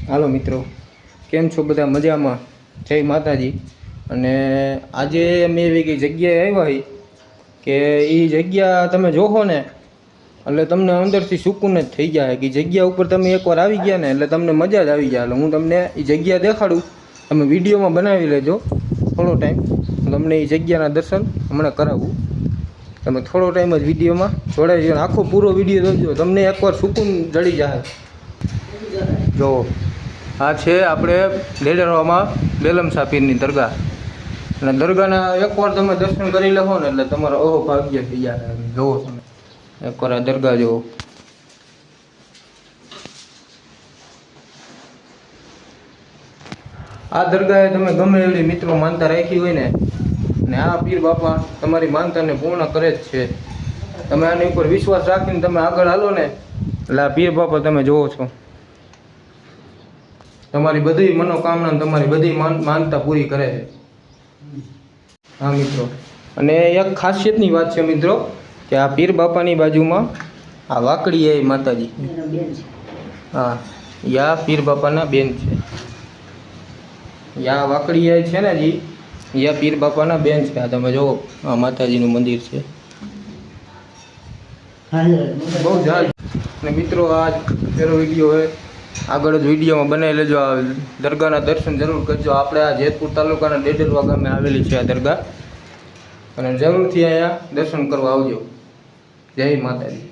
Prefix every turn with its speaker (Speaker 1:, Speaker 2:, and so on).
Speaker 1: હાલો મિત્રો, કેમ છો બધા? મજામાં? જય માતાજી. અને આજે અમે એવી કઈ જગ્યાએ આવ્યા કે એ જગ્યા તમે જોવો ને એટલે તમને અંદરથી સુકૂન જ થઈ જાય કે જગ્યા ઉપર તમે એકવાર આવી ગયા ને એટલે તમને મજા જ આવી જાય. એટલે હું તમને એ જગ્યા દેખાડું, તમે વિડીયોમાં બનાવી લેજો થોડો ટાઈમ. તમને એ જગ્યાના દર્શન હમણાં કરાવું. તમે થોડો ટાઈમ જ વિડીયોમાં જોડાઈ જાય, આખો પૂરો વિડીયો જોજો, તમને એકવાર સુકૂન જડી જાય. જો આ છે આપણે ડેડરવામાં બેલમસા પીરની દરગાહ. અને દરગાહના એકવાર તમે દર્શન કરી લેશો ને એટલે તમારો અહોભાગ્ય થઈ જાય. જોવો તમે એકવાર આ દરગાહ જુઓ. આ દરગાહે તમે ગમે એવી મિત્રો માનતા રાખી હોય ને આ પીર બાપા તમારી માનતાને પૂર્ણ કરે જ છે. તમે આની ઉપર વિશ્વાસ રાખીને તમે આગળ હાલો ને એટલે આ પીર બાપા તમે જોવો છો તમારી બધી મનોકામના તમારી બધી માનતા પૂરી કરે છે. હા મિત્રો, અને એક ખાસિયતની વાત છે મિત્રો કે આ પીર બાપાની બાજુમાં આ વાકડી એ માતાજી, હા યા પીર બાપાના બેન છે. યા વાકડી એ છે ને જી, યા પીર બાપાના બેન છે. આ તમે જુઓ, આ માતાજીનું મંદિર છે બહુ જાજ. અને મિત્રો આ પેલો વિડીયો હોય, આગળ જ વિડીયોમાં બનાવી લેજો. આ દરગાહના દર્શન જરૂર કરજો. આપણે આ જેતપુર તાલુકાના ડેડરવા ગામે આવેલી છે આ દરગાહ, અને જરૂરથી અહીંયા દર્શન કરવા આવજો. જય માતાજી.